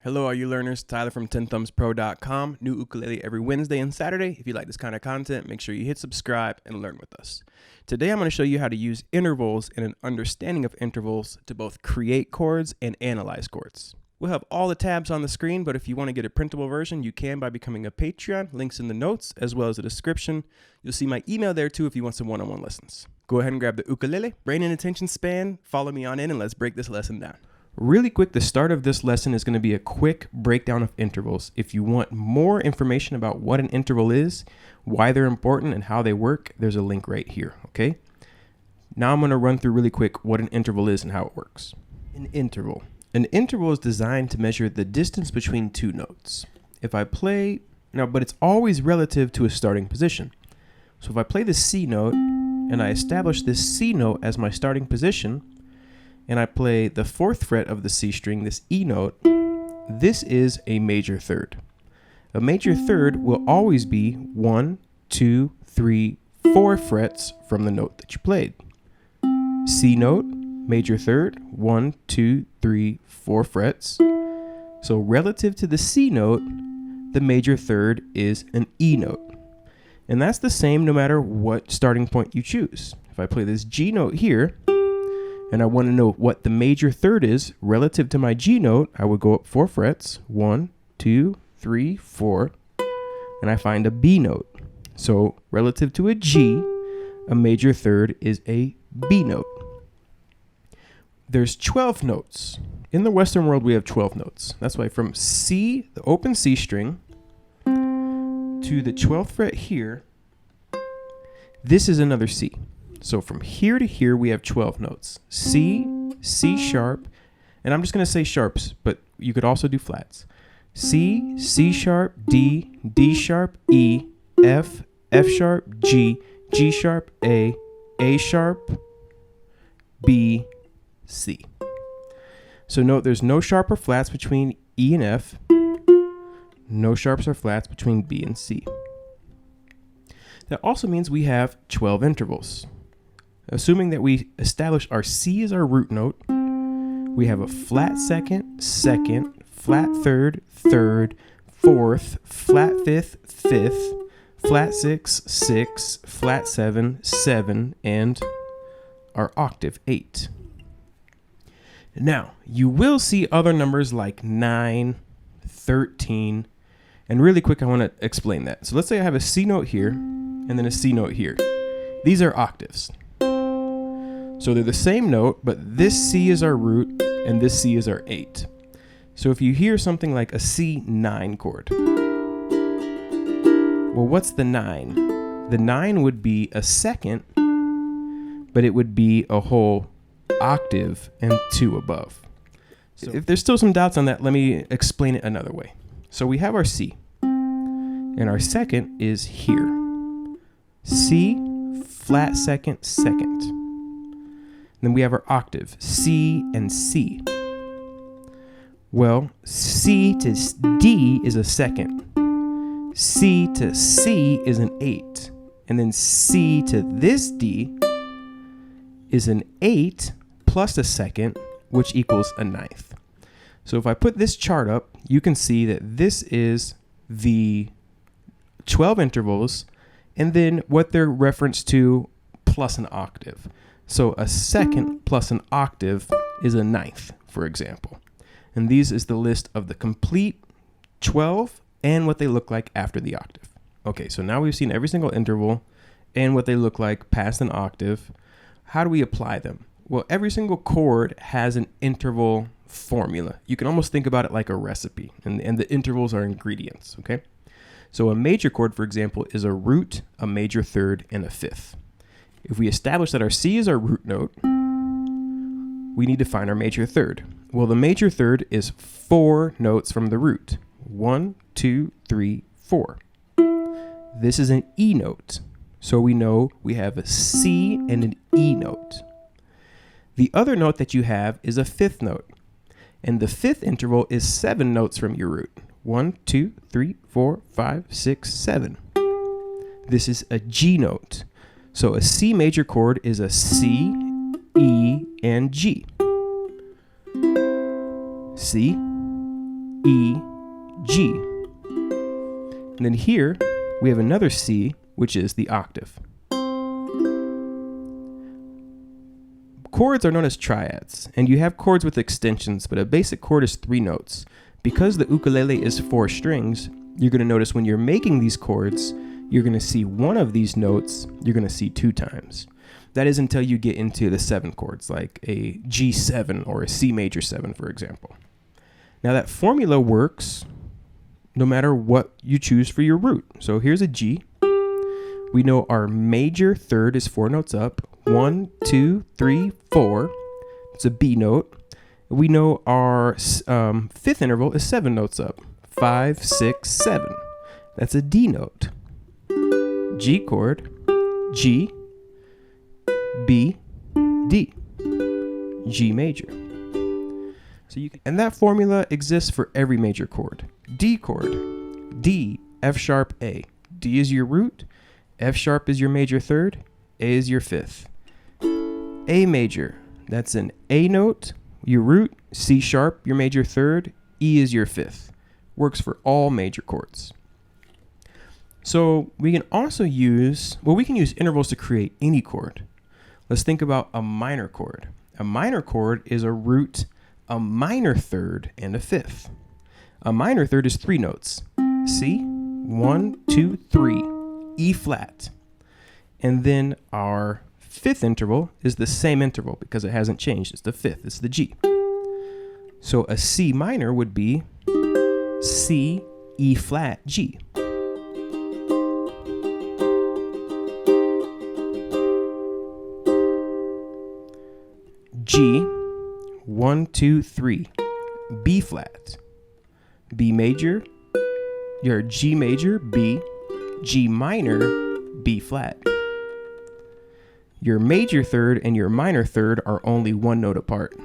Hello, all you learners. Tyler from 10thumbspro.com. New ukulele every Wednesday and Saturday. If you like this kind of content, make sure you hit subscribe and learn with us. Today, I'm going to show you how to use intervals and an understanding of intervals to both create chords and analyze chords. We'll have all the tabs on the screen, but if you want to get a printable version, you can by becoming a Patreon. Links in the notes as well as the description. You'll see my email there too if you want some one-on-one lessons. Go ahead and grab the ukulele, brain and attention span, follow me on in, and let's break this lesson down. Really quick, the start of this lesson is going to be a quick breakdown of intervals. If you want more information about what an interval is, why they're important, and how they work, there's a link right here, okay? Now I'm going to run through really quick what an interval is and how it works. An interval. An interval is designed to measure the distance between two notes. If I play, but it's always relative to a starting position. So if I play the C note, and I establish this C note as my starting position, and I play the 4th fret of the C string, this E note, this is a major third. A major third will always be 1, 2, 3, 4 frets from the note that you played. C note, major third, 1, 2, 3, 4 frets. So relative to the C note, the major third is an E note. And that's the same no matter what starting point you choose. If I play this G note here, and I want to know what the major third is relative to my G note, I would go up 4 frets, 1, 2, 3, 4, and I find a B note. So relative to a G, a major third is a B note. There's 12 notes. In the Western world, we have 12 notes. That's why from C, the open C string, to the 12th fret here, this is another C. So from here to here, we have 12 notes. C, C sharp, and I'm just going to say sharps, but you could also do flats. C, C sharp, D, D sharp, E, F, F sharp, G, G sharp, A sharp, B, C. So note there's no sharp or flats between E and F, no sharps or flats between B and C. That also means we have 12 intervals. Assuming that we establish our C as our root note, we have a flat second, second, flat third, third, fourth, flat fifth, fifth, flat six, six, flat seven, seven, and our octave, 8. Now, you will see other numbers like 9, 13, and really quick, I want to explain that. So let's say I have a C note here, and then a C note here. These are octaves. So they're the same note, but this C is our root, and this C is our 8. So if you hear something like a C9 chord, well, what's the 9? The 9 would be a second, but it would be a whole octave and 2 above. So if there's still some doubts on that, let me explain it another way. So we have our C, and our second is here. C, flat second, second. Then we have our octave, C and C. Well, C to D is a second. C to C is an 8. And then C to this D is an 8 plus a second, which equals a 9th. So if I put this chart up, you can see that this is the 12 intervals, and then what they're referenced to plus an octave. So a second plus an octave is a 9th, for example. And these is the list of the complete 12 and what they look like after the octave. Okay, so now we've seen every single interval and what they look like past an octave. How do we apply them? Well, every single chord has an interval formula. You can almost think about it like a recipe, and the intervals are ingredients, okay? So a major chord, for example, is a root, a major third, and a fifth. If we establish that our C is our root note, we need to find our major third. Well, the major third is 4 notes from the root. 1, 2, 3, 4. This is an E note. So we know we have a C and an E note. The other note that you have is a 5th note. And the 5th interval is 7 notes from your root. 1, 2, 3, 4, 5, 6, 7. This is a G note. So a C major chord is a C, E, and G. C, E, G. And then here we have another C, which is the octave. Chords are known as triads, and you have chords with extensions, but a basic chord is 3 notes. Because the ukulele is 4 strings, you're going to notice when you're making these chords, you're going to see one of these notes, you're going to see 2 times. That is until you get into the 7 chords, like a G7 or a C major 7, for example. Now that formula works no matter what you choose for your root. So here's a G. We know our major third is 4 notes up. 1, 2, 3, 4. It's a B note. We know our fifth interval is 7 notes up. 5, 6, 7. That's a D note. G chord, G, B, D, G major. So you can, and that formula exists for every major chord. D chord, D, F sharp, A. D is your root, F sharp is your major third, A is your fifth. A major, that's an A note, your root, C sharp, your major third, E is your fifth. Works for all major chords. So we can also use, we can use intervals to create any chord. Let's think about a minor chord. A minor chord is a root, a minor third, and a fifth. A minor third is 3 notes. C, 1, 2, 3, E flat. And then our fifth interval is the same interval because it hasn't changed. It's the fifth, it's the G. So a C minor would be C, E flat, G. G, 1, 2, 3, B flat, B major, your G major, B, G minor, B flat. Your major third and your minor third are only 1 note apart.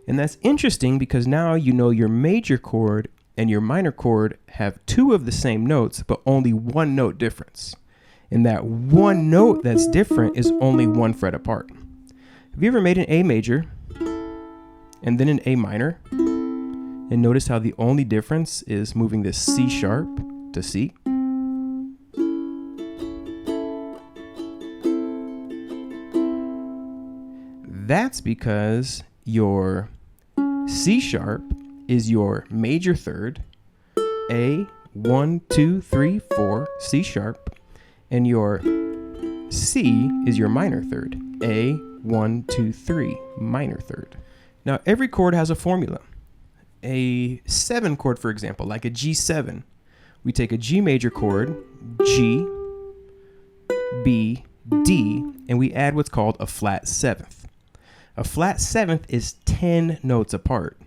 And that's interesting because now you know your major chord and your minor chord have 2 of the same notes, but only 1 note difference. And that 1 note that's different is only 1 fret apart. Have you ever made an A major and then an A minor and notice how the only difference is moving this C sharp to C? That's because your C sharp is your major third, A, 1, 2, 3, 4, C sharp, and your C is your minor third, A, 1, 2, 3, minor third. Now every chord has a formula. A 7 chord, for example, like a G7, we take a G major chord, G, B, D, and we add what's called a flat 7th. A flat 7th is 10 notes apart.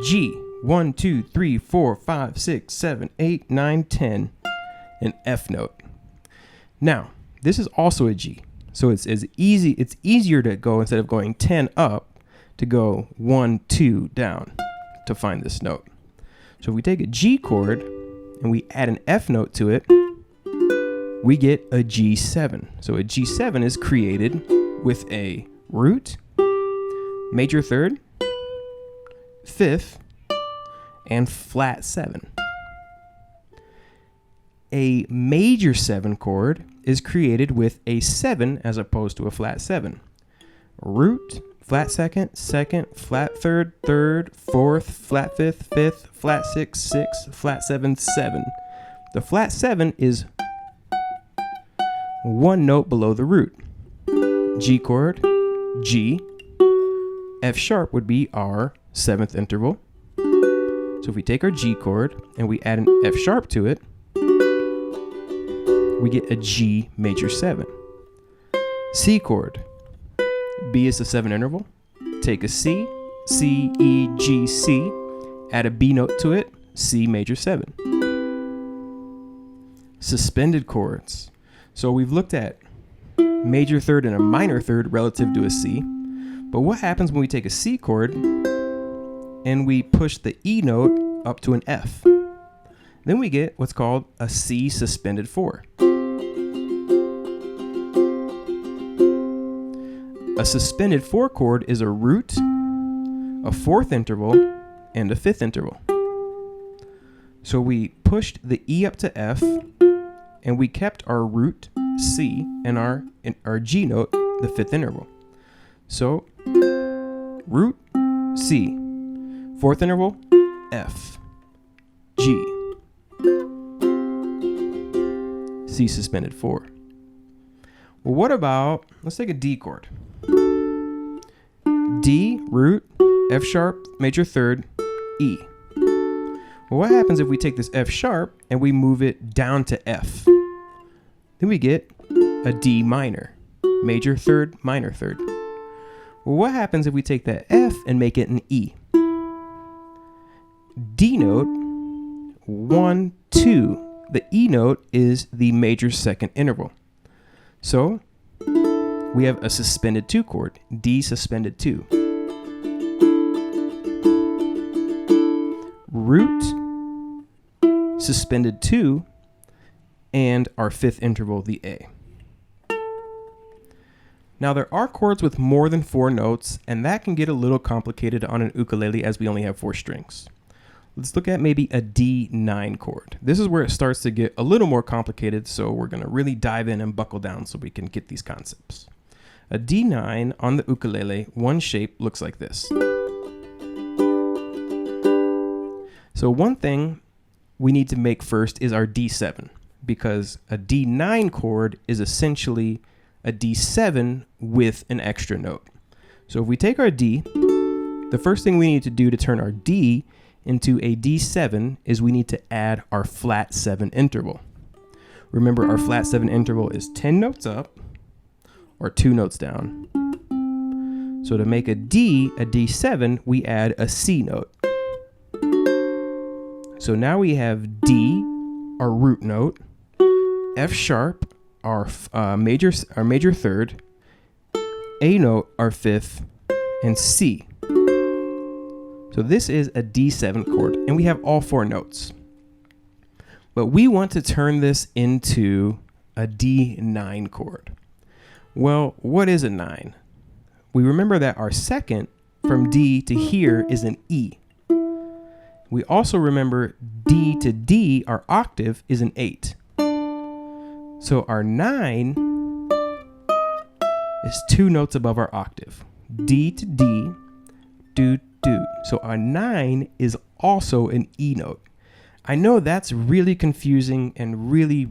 G, 1, 2, 3, 4, 5, 6, 7, 8, 9, 10, an F note. Now, this is also a G. So it's easier to go, instead of going 10 up, to go 1, 2 down to find this note. So if we take a G chord and we add an F note to it, we get a G7. So a G7 is created with a root, major third, fifth, and flat 7. A major 7 chord is created with a 7 as opposed to a flat 7. Root, flat second, flat third, third, fourth, flat fifth, fifth, flat 6, 6, flat 7, 7. The flat 7 is 1 note below the root. G chord, G, F sharp would be our 7th interval. So if we take our G chord and we add an F sharp to it, we get a G major 7. C chord, B is the 7 interval. Take a C, C, E, G, C, add a B note to it, C major 7. Suspended chords. So we've looked at major third and a minor third relative to a C. But what happens when we take a C chord and we push the E note up to an F? Then we get what's called a C suspended 4. A suspended 4 chord is a root, a 4th interval, and a fifth interval. So we pushed the E up to F, and we kept our root C and our G note, the fifth interval. So root C, fourth interval F, G, C suspended 4. Well, what about, let's take a D chord. D, root, F sharp, major third, E. Well, what happens if we take this F sharp and we move it down to F? Then we get a D minor, major third, minor third. Well, what happens if we take that F and make it an E? D note, 1, 2. The E note is the major second interval. So we have a suspended 2 chord, D suspended 2. Root, suspended 2, and our fifth interval, the A. Now there are chords with more than 4 notes, and that can get a little complicated on an ukulele as we only have 4 strings. Let's look at maybe a D9 chord. This is where it starts to get a little more complicated, so we're going to really dive in and buckle down so we can get these concepts. A D9 on the ukulele, one shape looks like this. So one thing we need to make first is our D7, because a D9 chord is essentially a D7 with an extra note. So if we take our D, the first thing we need to do to turn our D into a D7 is we need to add our flat 7 interval. Remember, our flat 7 interval is 10 notes up or 2 notes down. So to make a D7, we add a C note. So now we have D, our root note, F sharp, our major third, A note, our fifth, and C. So this is a D7 chord, and we have all 4 notes. But we want to turn this into a D9 chord. Well, what is a 9? We remember that our second from D to here is an E. We also remember D to D, our octave, is an 8. So our 9 is 2 notes above our octave. D to D, do, do. So our 9 is also an E note. I know that's really confusing and really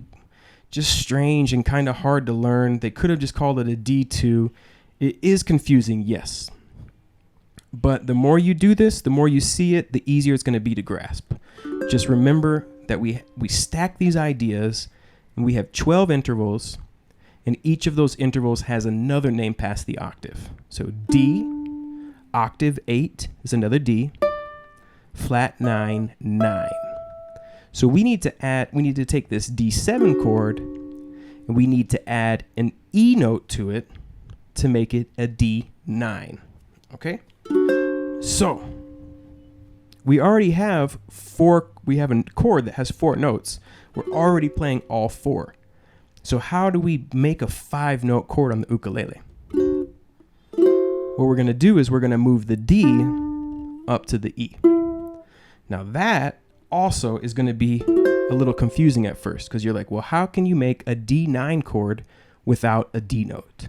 just strange and kind of hard to learn. They could have just called it a D2. It is confusing, yes. But the more you do this, the more you see it, the easier it's going to be to grasp. Just remember that we stack these ideas, and we have 12 intervals, and each of those intervals has another name past the octave. So D, octave 8 is another D, flat 9, 9. So we need to take this D7 chord, and we need to add an E note to it to make it a D9. Okay? So we already have we have a chord that has 4 notes. We're already playing all 4. So how do we make a 5-note chord on the ukulele? What we're going to do is we're going to move the D up to the E. Now that also is going to be a little confusing at first, because you're like, well, how can you make a D9 chord without a D note?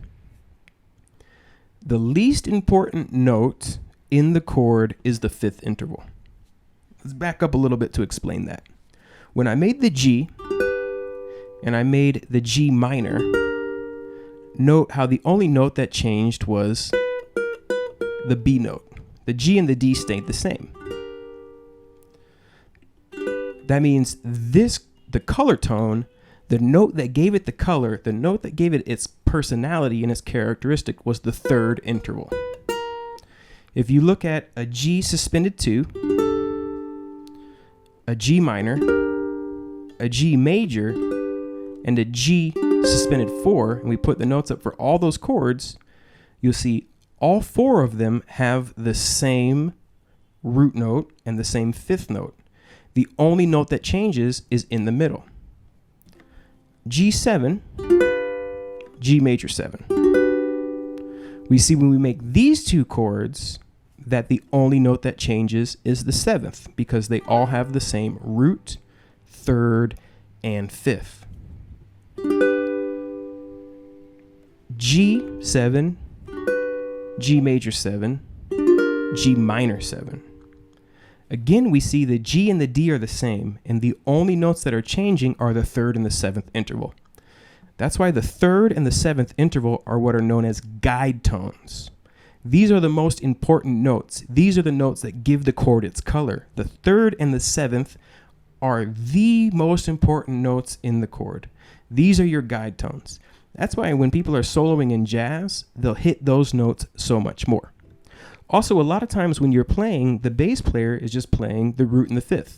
The least important note in the chord is the 5th interval. Let's back up a little bit to explain that. When I made the G and I made the G minor, note how the only note that changed was the B note. The G and the D stayed the same. That means the color tone, the note that gave it the color, the note that gave it its personality and its characteristic was the 3rd interval. If you look at a G suspended 2, a G minor, a G major, and a G suspended 4, and we put the notes up for all those chords, you'll see all 4 of them have the same root note and the same 5th note. The only note that changes is in the middle. G7, G major 7. We see when we make these 2 chords, that the only note that changes is the 7th because they all have the same root, 3rd, and 5th. G7, G major 7, G minor 7. Again, we see the G and the D are the same, and the only notes that are changing are the 3rd and the 7th interval. That's why the 3rd and the 7th interval are what are known as guide tones. These are the most important notes. These are the notes that give the chord its color. The 3rd and the 7th are the most important notes in the chord. These are your guide tones. That's why when people are soloing in jazz, they'll hit those notes so much more. Also, a lot of times when you're playing, the bass player is just playing the root and the 5th.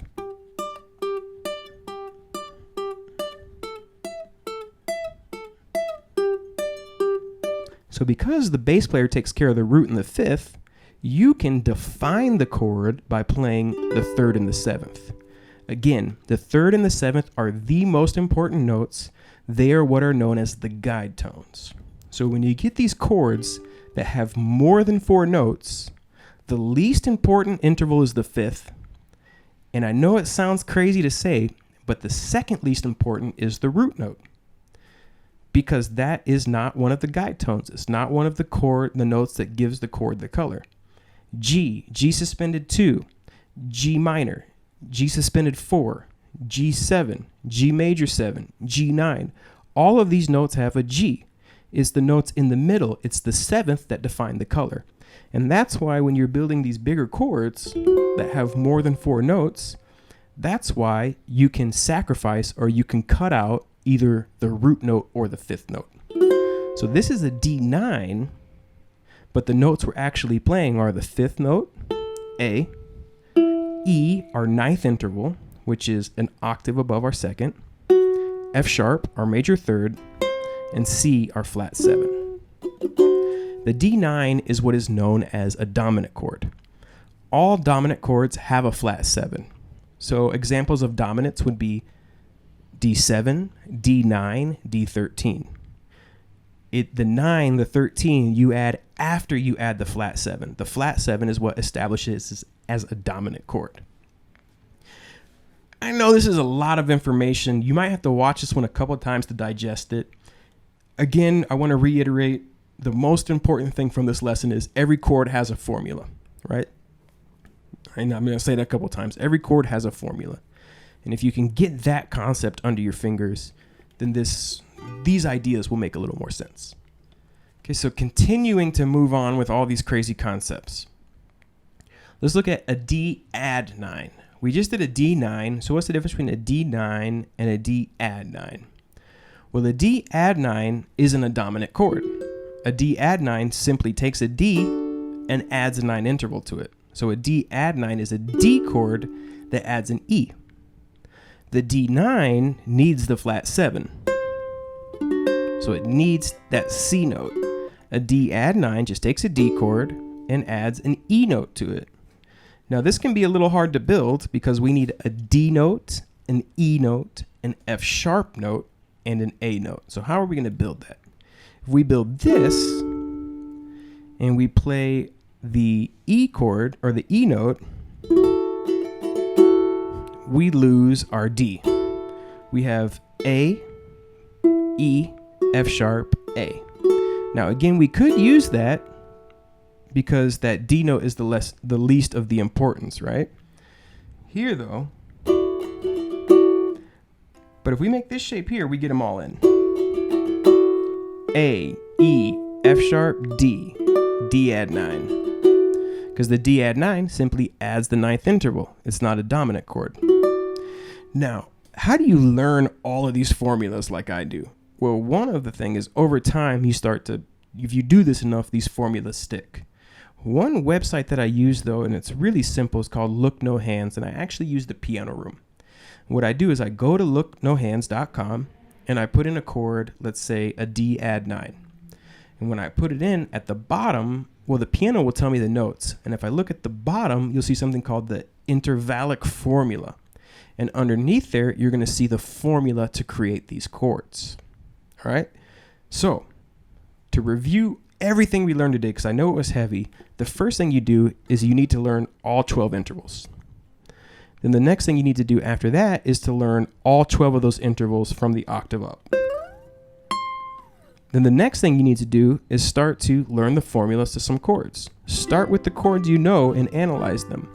So because the bass player takes care of the root and the 5th, you can define the chord by playing the 3rd and the 7th. Again, the 3rd and the 7th are the most important notes. They are what are known as the guide tones. So when you get these chords that have more than 4 notes, the least important interval is the 5th. And I know it sounds crazy to say, but the second least important is the root note, because that is not one of the guide tones. It's not one of the notes that gives the chord the color. G, G suspended 2, G minor, G suspended 4, G7, G major 7, G9. All of these notes have a G. It's the notes in the middle. It's the 7th that define the color. And that's why when you're building these bigger chords that have more than 4 notes, that's why you can sacrifice or you can cut out either the root note or the 5th note. So this is a D9, but the notes we're actually playing are the 5th note, A, E, our 9th interval, which is an octave above our 2nd, F sharp, our major 3rd, and C, our flat 7. The D9 is what is known as a dominant chord. All dominant chords have a flat 7. So examples of dominants would be D7, D9, D13. The 9, the 13, you add after you add the flat 7. The flat 7 is what establishes as a dominant chord. I know this is a lot of information. You might have to watch this one a couple of times to digest it. Again, I want to reiterate, the most important thing from this lesson is every chord has a formula, right? And I'm going to say that a couple of times. Every chord has a formula. And if you can get that concept under your fingers, then these ideas will make a little more sense. Okay, so continuing to move on with all these crazy concepts. Let's look at a D add 9. We just did a D9, so what's the difference between a D9 and a D add 9? Well, a D add 9 isn't a dominant chord. A D add 9 simply takes a D and adds a 9 interval to it. So a D add 9 is a D chord that adds an E. The D9 needs the flat 7. So it needs that C note. A D add 9 just takes a D chord and adds an E note to it. Now this can be a little hard to build because we need a D note, an E note, an F sharp note, and an A note. So how are we going to build that? If we build this and we play the E chord or the E note, we lose our D. We have A, E, F sharp, A. Now again, we could use that because that D note is the least of the importance, right? Here though, but if we make this shape here, we get them all in. A, E, F sharp, D, D add 9. Because the D add 9 simply adds the 9th interval. It's not a dominant chord. Now, how do you learn all of these formulas like I do? Well, one of the things is over time, if you do this enough, these formulas stick. One website that I use though, and it's really simple, is called Look No Hands, and I actually use the piano room. What I do is I go to looknohands.com and I put in a chord, let's say a D add 9. And when I put it in at the bottom, well, the piano will tell me the notes. And if I look at the bottom, you'll see something called the intervallic formula. And underneath there, you're going to see the formula to create these chords. All right. So to review everything we learned today, because I know it was heavy, the first thing you do is you need to learn all 12 intervals. Then the next thing you need to do after that is to learn all 12 of those intervals from the octave up. Then the next thing you need to do is start to learn the formulas to some chords. Start with the chords you know and analyze them.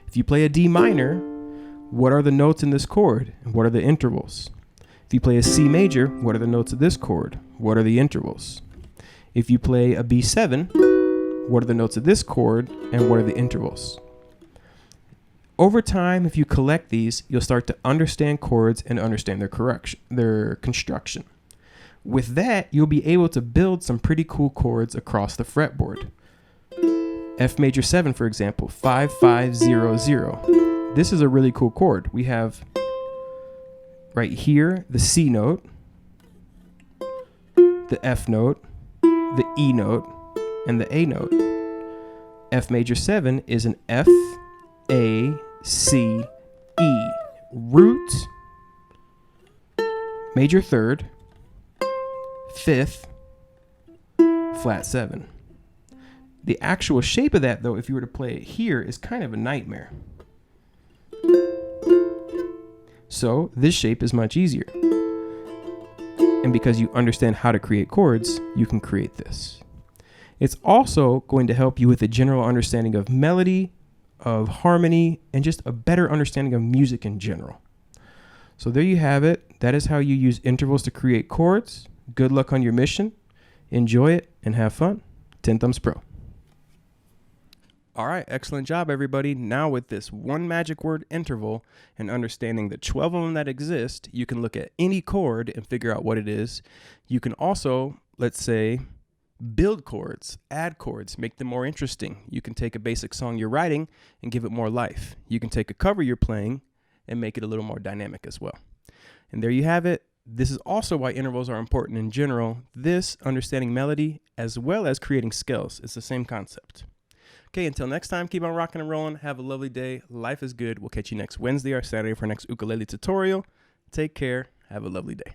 If you play a D minor, what are the notes in this chord and what are the intervals? If you play a C major, what are the notes of this chord? What are the intervals? If you play a B7, what are the notes of this chord and what are the intervals? Over time, if you collect these, you'll start to understand chords and understand their construction. With that, you'll be able to build some pretty cool chords across the fretboard. F major 7, for example, 5-5-0-0. This is a really cool chord. We have right here the C note, the F note, the E note, and the A note. F major 7 is an F, A, C, E. Root, major 3rd, 5th, flat 7. The actual shape of that, though, if you were to play it here, is kind of a nightmare. So this shape is much easier. And because you understand how to create chords, you can create this. It's also going to help you with a general understanding of melody, of harmony, and just a better understanding of music in general. So there you have it. That is how you use intervals to create chords. Good luck on your mission. Enjoy it and have fun. 10 Thumbs Pro. All right, excellent job, everybody. Now with this one magic word interval and understanding the 12 of them that exist, you can look at any chord and figure out what it is. You can also, let's say, build chords, add chords, make them more interesting. You can take a basic song you're writing and give it more life. You can take a cover you're playing and make it a little more dynamic as well. And there you have it. This is also why intervals are important in general. This, understanding melody, as well as creating scales. It's the same concept. Okay, until next time, keep on rocking and rolling. Have a lovely day. Life is good. We'll catch you next Wednesday or Saturday for our next ukulele tutorial. Take care. Have a lovely day.